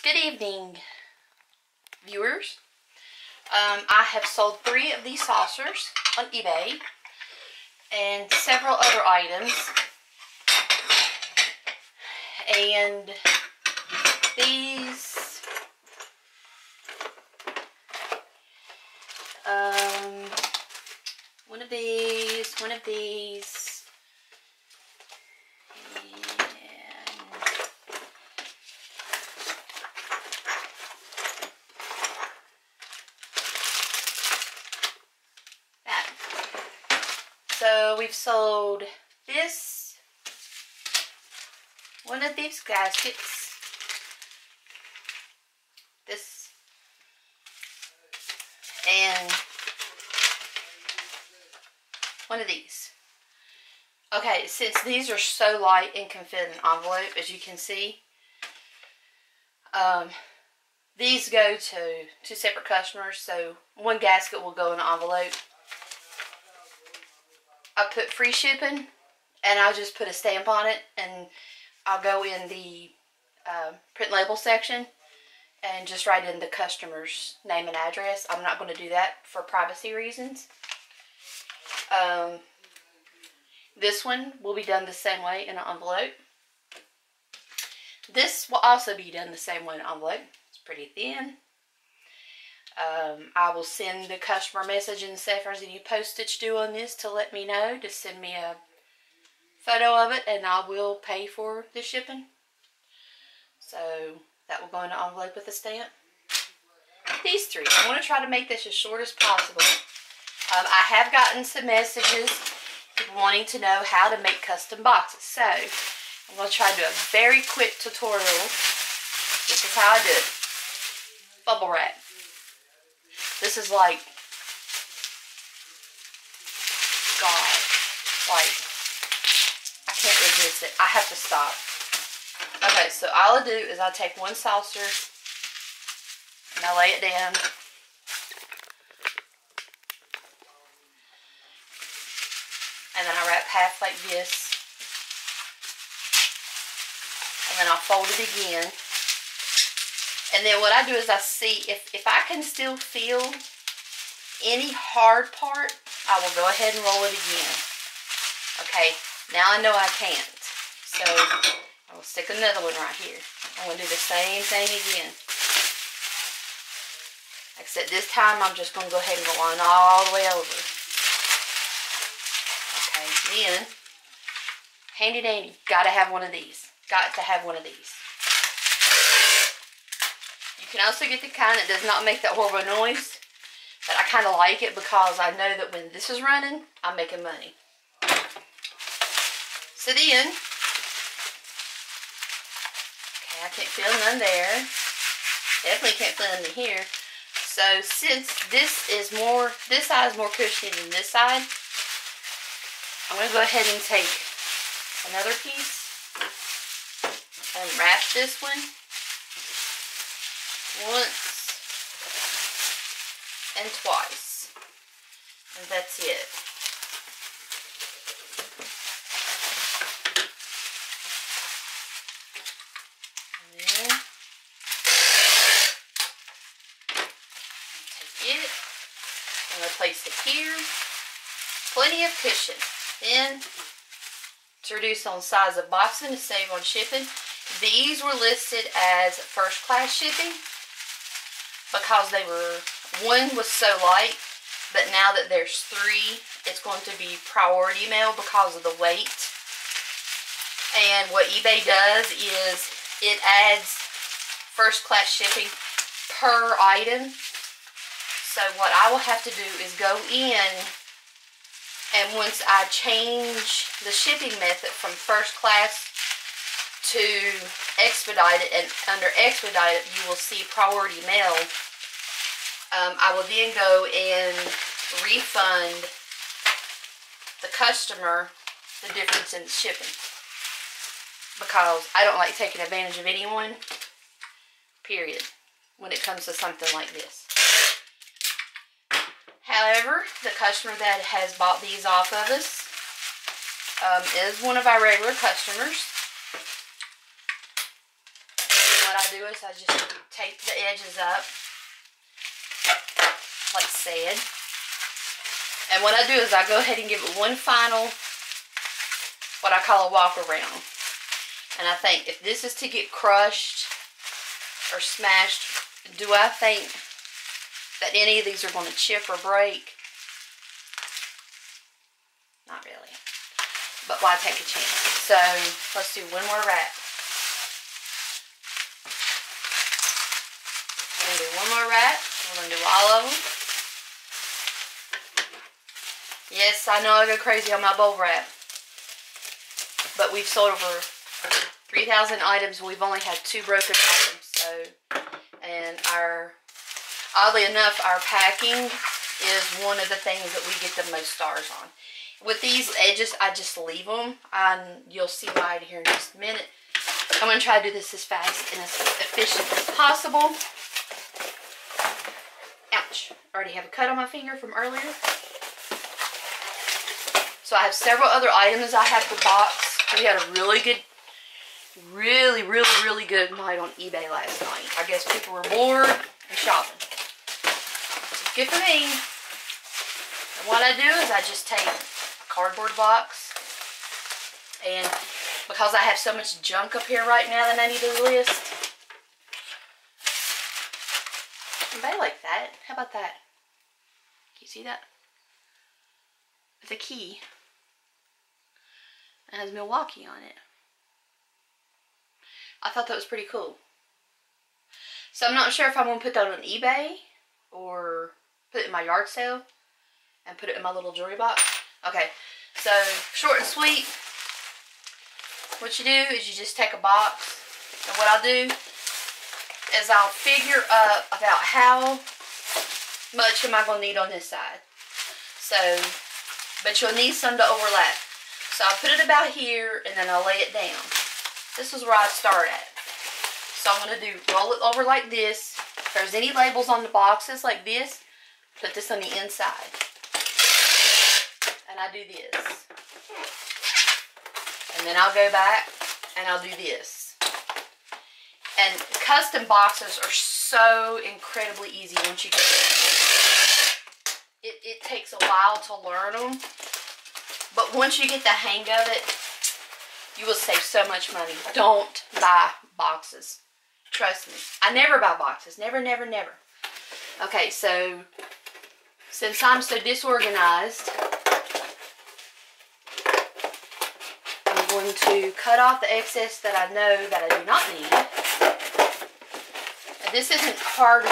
Good evening, viewers. I have sold 3 of these saucers on eBay and several other items. And these, one of these, and that. So we've sold this, one of these gaskets, this, and one of these. Okay, since these are so light and can fit in an envelope, as you can see, these go to 2 separate customers, so one gasket will go in an envelope. I put free shipping, and I'll just put a stamp on it, and I'll go in the print label section and just write in the customer's name and address. I'm not going to do that for privacy reasons. This one will be done the same way in an envelope. This will also be done the same way in an envelope. It's pretty thin. I will send the customer a message and say if there's any postage due on this to let me know. Just send me a photo of it and I will pay for the shipping. So that will go in an envelope with a stamp. These 3. I want to try to make this as short as possible. I have gotten some messages wanting to know how to make custom boxes. So I'm going to try to do a very quick tutorial. This is how I do it. Bubble wrap. This is like, God, like, I can't resist it. I have to stop. Okay, so all I do is I take one saucer and I lay it down. And then I wrap half like this. And then I'll fold it again. And then what I do is I see if I can still feel any hard part, I will go ahead and roll it again. Okay, now I know I can't. So I will stick another one right here. I'm going to do the same thing again. Except this time I'm just going to go ahead and go on all the way over. Then, handy dandy, gotta have one of these. Got to have one of these. You can also get the kind that does not make that horrible noise, but I kind of like it because I know that when this is running, I'm making money. So then, okay, I can't feel none there. Definitely can't feel none here. So since this side is more cushiony than this side, I'm going to go ahead and take another piece and wrap this one once and twice. And that's it. And then take it and place it here. Plenty of cushion. Then, to reduce on size of boxing to save on shipping, these were listed as first class shipping because one was so light, but now that there's 3, it's going to be priority mail because of the weight. And what eBay does is it adds first class shipping per item. So what I will have to do is go in, and once I change the shipping method from first class to expedited, and under expedited you will see priority mail, I will then go and refund the customer the difference in the shipping. Because I don't like taking advantage of anyone, period, when it comes to something like this. However, the customer that has bought these off of us is one of our regular customers. And what I do is I just tape the edges up, like said. And what I do is I go ahead and give it one final, what I call a walk around. And I think if this is to get crushed or smashed, do I think that any of these are going to chip or break? Not really. But why take a chance? So let's do one more wrap. We're going to do one more wrap. We're going to do all of them. Yes, I know I go crazy on my bowl wrap. But we've sold over 3,000 items. We've only had 2 broken items. So, and oddly enough, our packing is one of the things that we get the most stars on. With these edges, I just leave them, and you'll see why here in just a minute. I'm going to try to do this as fast and as efficient as possible. Ouch. I already have a cut on my finger from earlier. So I have several other items I have to box. We had a really good, really good night on eBay last night. I guess people were bored and shopping. So good for me. And what I do is I just take cardboard box, and because I have so much junk up here right now that I need to list, anybody like that? How about that? Can you see that? It's a key. It has Milwaukee on it. I thought that was pretty cool. So I'm not sure if I'm going to put that on eBay or put it in my yard sale and put it in my little jewelry box. Okay, so short and sweet. What you do is you just take a box, and what I'll do is I'll figure up about how much am I going to need on this side. So, but you'll need some to overlap. So I'll put it about here, and then I'll lay it down. This is where I start at. So I'm going to roll it over like this. If there's any labels on the boxes like this, put this on the inside. And I do this. And then I'll go back and I'll do this. And custom boxes are so incredibly easy once you get it. It takes a while to learn them. But once you get the hang of it, you will save so much money. Don't buy boxes. Trust me. I never buy boxes. Never, never, never. Okay, so since I'm so disorganized, I'm going to cut off the excess that I know that I do not need. And this isn't hard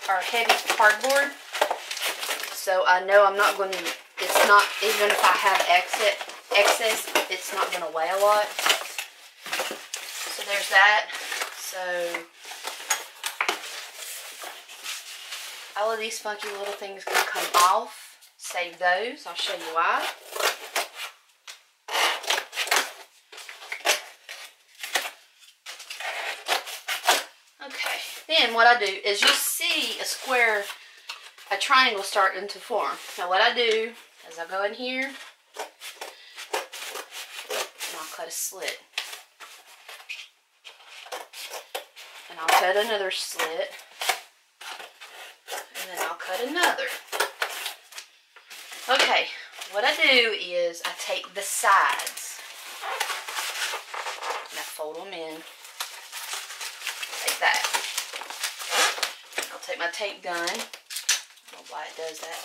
or heavy cardboard, so I know I'm not going to, it's not, even if I have excess, it's not going to weigh a lot. So there's that. So all of these funky little things can come off. Save those. I'll show you why. Okay. Then what I do is you'll see a square, a triangle starting to form. Now what I do is I go in here and I'll cut a slit. And I'll cut another slit. And then I'll cut another. Okay, what I do is I take the sides and I fold them in like that. And I'll take my tape gun. I don't know why it does that.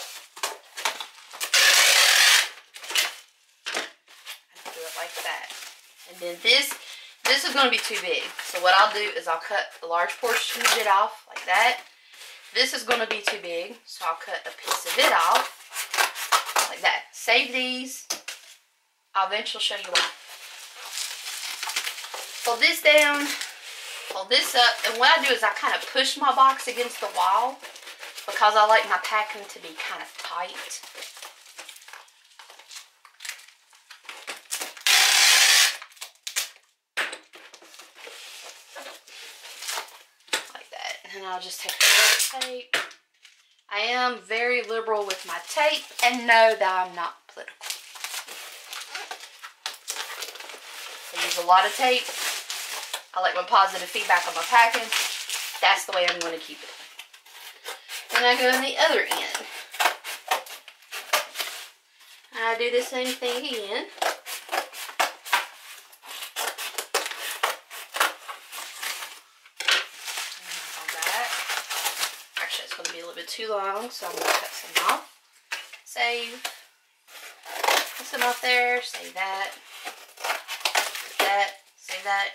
And do it like that. And then this is going to be too big. So what I'll do is I'll cut a large portion of it off like that. This is going to be too big, so I'll cut a piece of it off like that. Save these. I'll eventually show you why. Fold this down, fold this up, and what I do is I kind of push my box against the wall because I like my packing to be kind of tight. And I'll just take the tape. I am very liberal with my tape, and know that I'm not political. I use a lot of tape. I like my positive feedback on my packing. That's the way I'm going to keep it. Then I go on the other end. I do the same thing again. Actually, it's going to be a little bit too long, so I'm going to cut some off. Save. Put some off there. Save that. Cut that. Save that.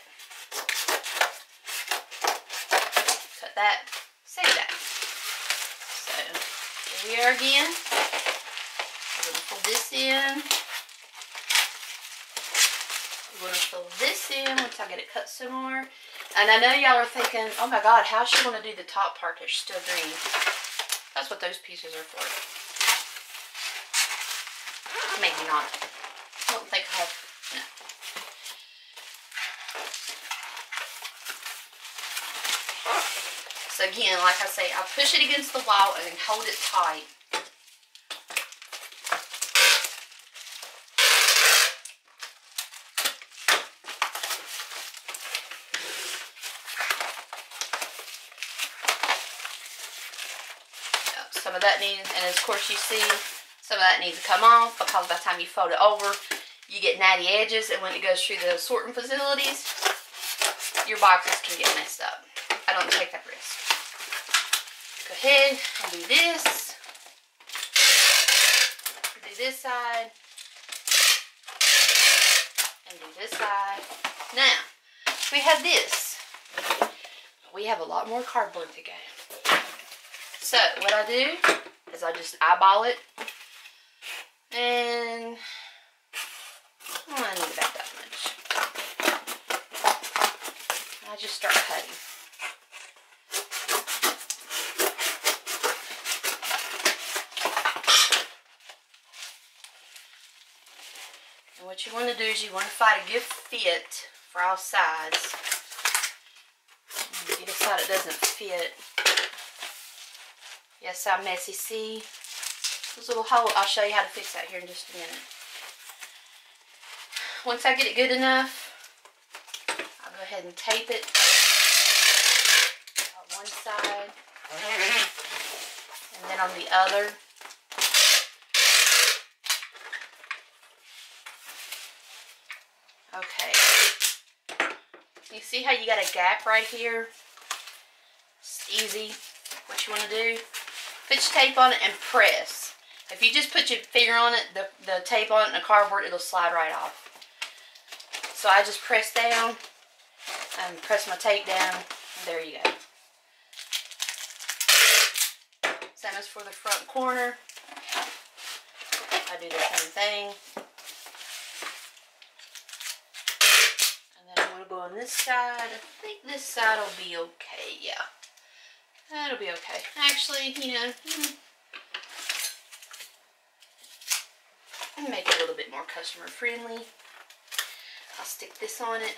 Cut that. Save that. So, here we are again. I'm going to pull this in. I'm going to fill this in once I get it cut some more. And I know y'all are thinking, oh my God, how's she going to do the top part that's still green? That's what those pieces are for. Maybe not. I don't think I have, no. So again, like I say, I push it against the wall and then hold it tight. Some of that needs, and of course you see, some of that needs to come off because by the time you fold it over, you get natty edges, and when it goes through the sorting facilities, your boxes can get messed up. I don't take that risk. Go ahead and do this. Do this side. And do this side. Now, we have this. We have a lot more cardboard to go. So, what I do is I just eyeball it, and I need about that much. I just start cutting. And what you want to do is you want to find a good fit for all sides. Get a side that doesn't fit. Yes, I'm messy. See this little hole? I'll show you how to fix that here in just a minute. Once I get it good enough, I'll go ahead and tape it on one side and then on the other. Okay. You see how you got a gap right here? It's easy. What you want to do? Put your tape on it and press. If you just put your finger on it, the tape on it and the cardboard, it'll slide right off. So I just press down and press my tape down, and there you go. Same as for the front corner. I do the same thing. And then I'm going to go on this side. I think this side will be okay, yeah. That'll be okay. Actually, you know, make it a little bit more customer friendly. I'll stick this on it.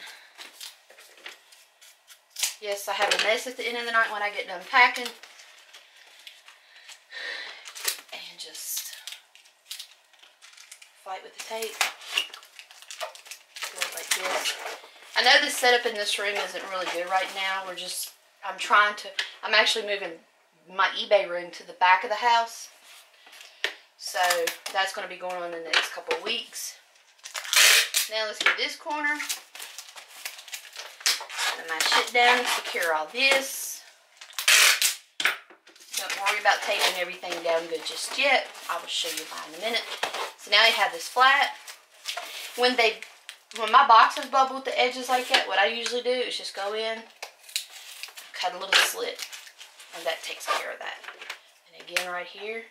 Yes, I have a mess at the end of the night when I get done packing. And just fight with the tape. Do it like this. I know the setup in this room isn't really good right now. I'm actually moving my eBay room to the back of the house. So that's going to be going on in the next couple of weeks. Now let's get this corner. Put my shit down and secure all this. Don't worry about taping everything down good just yet. I will show you why in a minute. So now you have this flat. When my boxes bubble at the edges like that, what I usually do is just go in, cut a little slit, and that takes care of that. And again right here,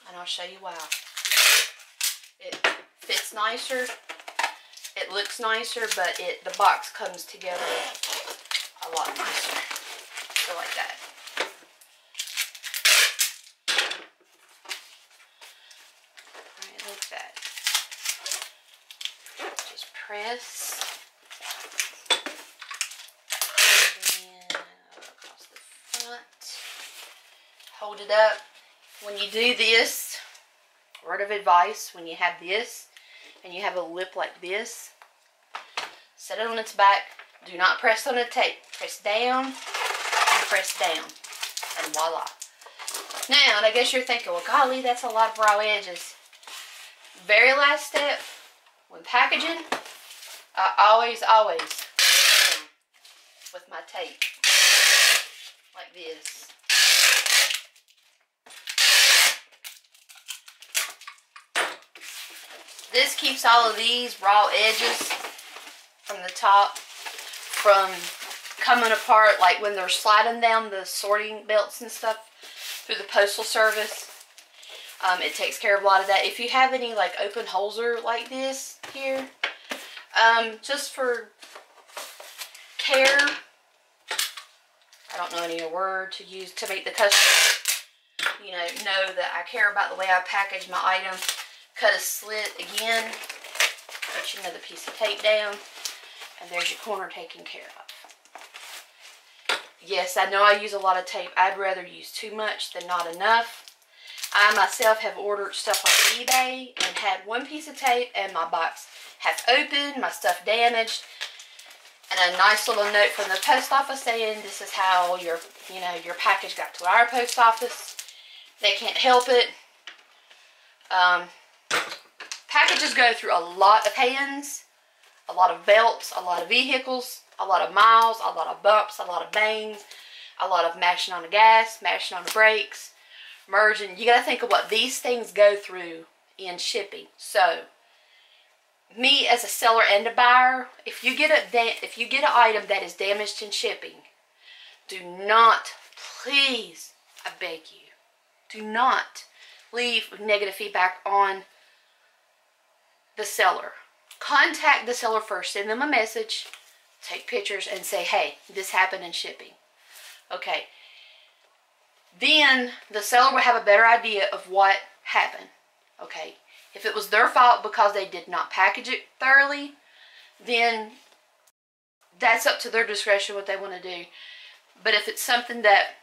and I'll show you why. It fits nicer, it looks nicer, but the box comes together a lot nicer. So like that. Alright, like that. Just press. Hold it up. When you do this, word of advice, when you have this and you have a lip like this, Set it on its back. Do not press on the tape. Press down and press down. And voila. Now, I guess you're thinking, well, golly, that's a lot of raw edges. Very last step, when packaging, I always with my tape, like this. This keeps all of these raw edges from the top from coming apart, like when they're sliding down the sorting belts and stuff through the postal service. It takes care of a lot of that. If you have any like open holes like this here, just for care, I don't know any other word to use to make the customer, you know that I care about the way I package my item. Cut a slit again, put your another piece of tape down, and there's your corner taken care of. Yes, I know I use a lot of tape. I'd rather use too much than not enough. I myself have ordered stuff on eBay and had one piece of tape and my box half open, my stuff damaged, and a nice little note from the post office saying this is how your package got to our post office. They can't help it. Packages go through a lot of hands, a lot of belts, a lot of vehicles, a lot of miles, a lot of bumps, a lot of bangs, a lot of mashing on the gas, mashing on the brakes, merging. You got to think of what these things go through in shipping. So, me as a seller and a buyer, if you get an item that is damaged in shipping, do not, please, I beg you, do not leave negative feedback on the seller. Contact the seller first. Send them a message. Take pictures and say, hey, this happened in shipping. Okay. Then the seller will have a better idea of what happened. Okay. If it was their fault because they did not package it thoroughly, then that's up to their discretion what they want to do. But if it's something that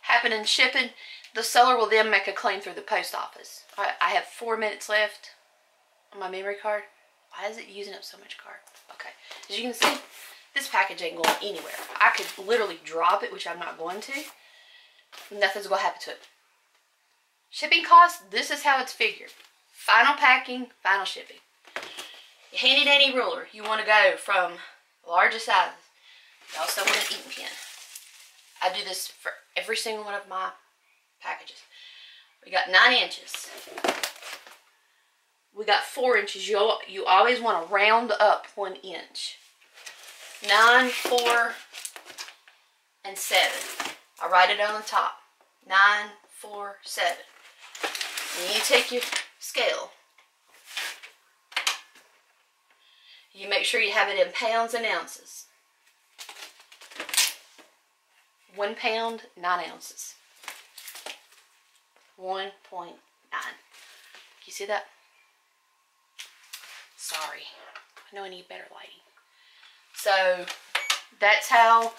happened in shipping, the seller will then make a claim through the post office. I have 4 minutes left on my memory card. Why is it using up so much card? Okay. As you can see, this package ain't going anywhere. I could literally drop it, which I'm not going to. Nothing's going to happen to it. Shipping costs, this is how it's figured. Final packing, final shipping. Your handy dandy ruler. You want to go from largest sizes. You also want an ink pen. I do this for every single one of my packages. We got 9 inches. We got 4 inches. You always want to round up 1 inch. 9, 4, and 7. I write it on the top. 9, 4, 7. Then you take your scale. You make sure you have it in pounds and ounces. 1 pound, 9 ounces. 1.9. You see that? Sorry. I know I need better lighting. So, that's how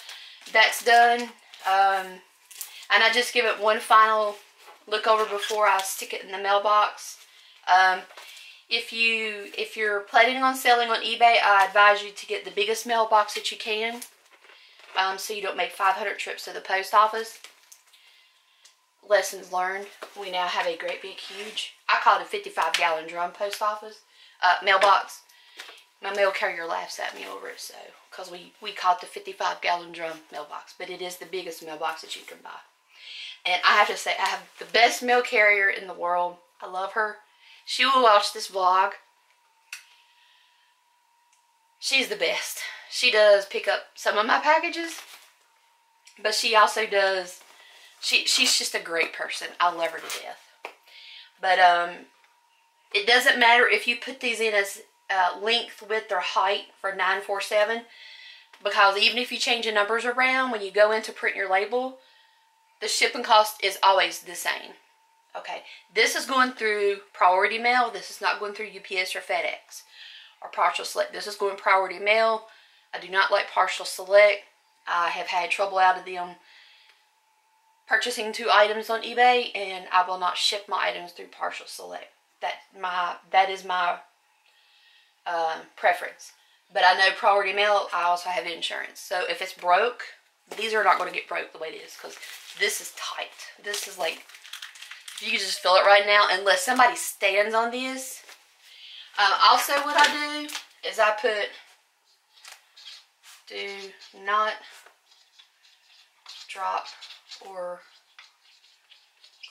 that's done. And I just give it one final look over before I stick it in the mailbox. If you're planning on selling on eBay, I advise you to get the biggest mailbox that you can. So you don't make 500 trips to the post office. Lessons learned. We now have a great big huge, I call it a 55-gallon drum post office, mailbox. My mail carrier laughs at me over it, so, because we call it the 55-gallon drum mailbox, but it is the biggest mailbox that you can buy. And I have to say, I have the best mail carrier in the world. I love her. She will watch this vlog. She's the best. She does pick up some of my packages, but she also does, she's just a great person. I love her to death. But it doesn't matter if you put these in as length, width, or height for 947, because even if you change the numbers around when you go in to print your label, the shipping cost is always the same. Okay, this is going through priority mail. This is not going through UPS or FedEx or partial select. This is going priority mail. I do not like partial select. I have had trouble out of them purchasing 2 items on eBay, and I will not ship my items through partial select. That is my preference. But I know priority mail, I also have insurance. So if it's broke, these are not going to get broke the way it is, because this is tight. This is like, you can just feel it right now, unless somebody stands on this. Also, what I do is I put, do not drop or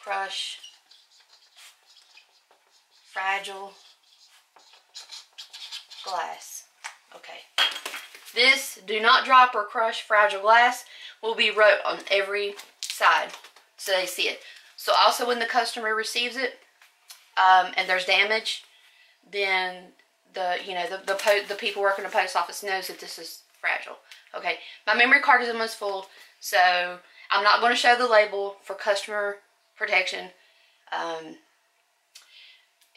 crush fragile glass. Okay. This do not drop or crush fragile glass will be wrote on every side so they see it. So also when the customer receives it and there's damage, then the people working in the post office knows that this is fragile. Okay, my memory card is almost full, so I'm not going to show the label for customer protection.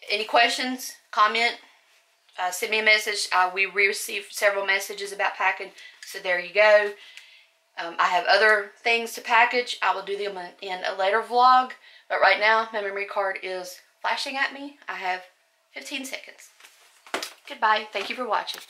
Any questions, comment, send me a message. We received several messages about packing, so there you go. I have other things to package. I will do them in a later vlog, but right now my memory card is flashing at me. I have 15 seconds. Goodbye. Thank you for watching.